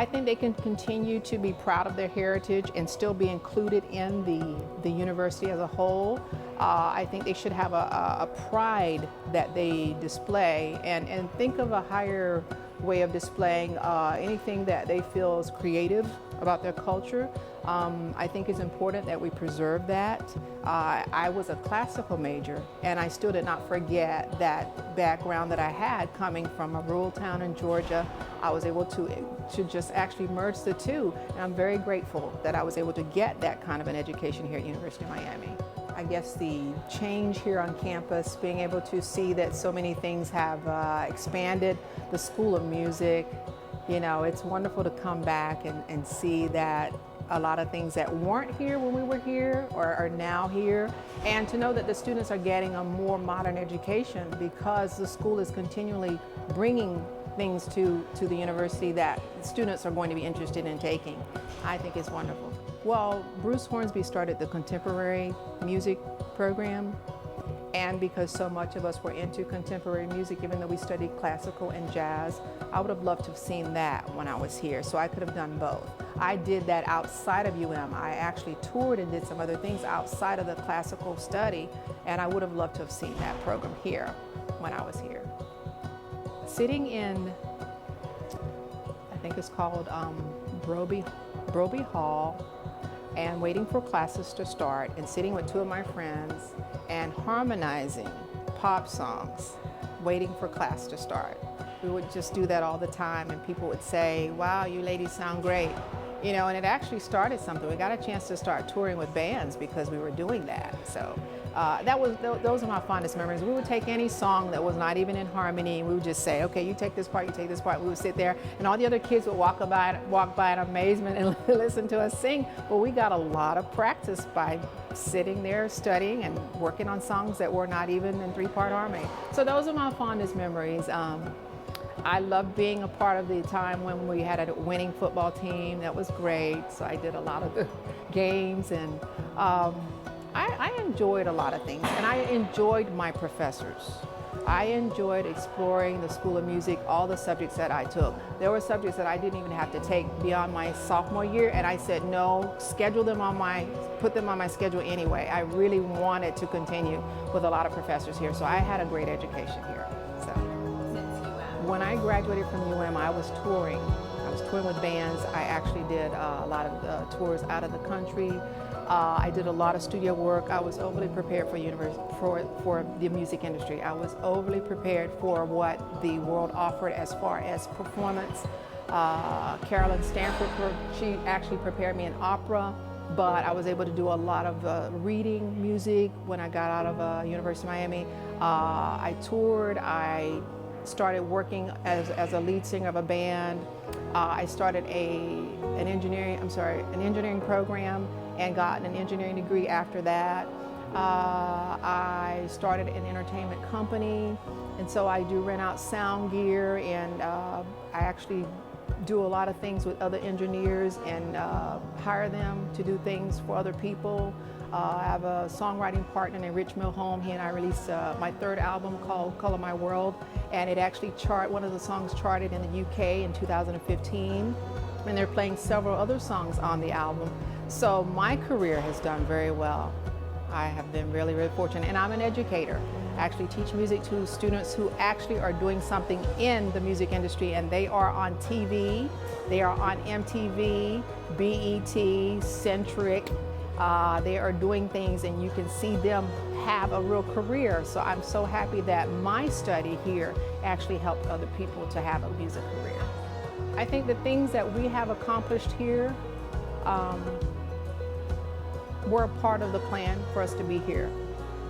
I think they can continue to be proud of their heritage and still be included in the university as a whole. I think they should have a pride that they display and think of a higher way of displaying anything that they feel is creative about their culture. I think it's important that we preserve that. I was a classical major, and I still did not forget that background that I had coming from a rural town in Georgia. I was able to just actually merge the two, and I'm very grateful that I was able to get that kind of an education here at University of Miami. I guess the change here on campus, being able to see that so many things have expanded, the School of Music, you know, it's wonderful to come back and see that a lot of things that weren't here when we were here are now here, and to know that the students are getting a more modern education because the school is continually bringing things to the university that students are going to be interested in taking. I think it's wonderful. Well, Bruce Hornsby started the contemporary music program, and because so much of us were into contemporary music, even though we studied classical and jazz, I would have loved to have seen that when I was here, so I could have done both. I did that outside of UM. I actually toured and did some other things outside of the classical study, and I would have loved to have seen that program here when I was here. Sitting in, I think it's called Broby Hall, and waiting for classes to start and sitting with two of my friends and harmonizing pop songs, waiting for class to start. We would just do that all the time, and people would say, wow, you ladies sound great. You know, and it actually started something. We got a chance to start touring with bands because we were doing that. So those are my fondest memories. We would take any song that was not even in harmony, and we would just say, okay, you take this part, you take this part. We would sit there, and all the other kids would walk by in amazement and listen to us sing. Well, we got a lot of practice by sitting there studying and working on songs that were not even in three-part harmony. So those are my fondest memories. I loved being a part of the time when we had a winning football team. That was great. So I did a lot of the games, and I enjoyed a lot of things, and I enjoyed my professors. I enjoyed exploring the School of Music, all the subjects that I took. There were subjects that I didn't even have to take beyond my sophomore year, and I said no, put them on my schedule anyway. I really wanted to continue with a lot of professors here, so I had a great education here. So. When I graduated from UM, I was touring. I was touring with bands. I actually did a lot of tours out of the country. I did a lot of studio work. I was overly prepared for the music industry. I was overly prepared for what the world offered as far as performance. Carolyn Stanford, she actually prepared me in opera, but I was able to do a lot of reading music when I got out of University of Miami. I toured. I started working as a lead singer of a band. I started an engineering program and got an engineering degree after that. I started an entertainment company, and so I do rent out sound gear, and I actually do a lot of things with other engineers and hire them to do things for other people. I have a songwriting partner named Rich Milholm. He and I released my third album called Color My World, and it actually one of the songs charted in the UK in 2015, and they're playing several other songs on the album. So my career has done very well. I have been really, really fortunate, and I'm an educator. I actually teach music to students who actually are doing something in the music industry, and they are on TV, they are on MTV, BET, Centric. They are doing things, and you can see them have a real career. So I'm so happy that my study here actually helped other people to have a music career. I think the things that we have accomplished here were a part of the plan for us to be here.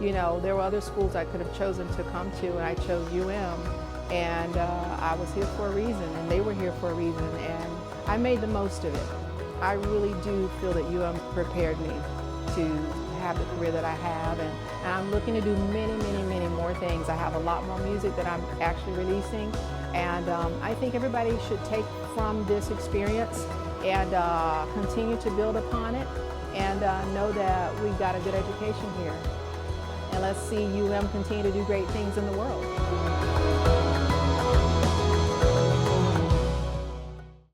You know, there were other schools I could have chosen to come to, and I chose UM, and I was here for a reason, and they were here for a reason, and I made the most of it. I really do feel that UM prepared me to have the career that I have, and I'm looking to do many, many, many more things. I have a lot more music that I'm actually releasing, and I think everybody should take from this experience and continue to build upon it, and know that we got a good education here. And let's see UM continue to do great things in the world.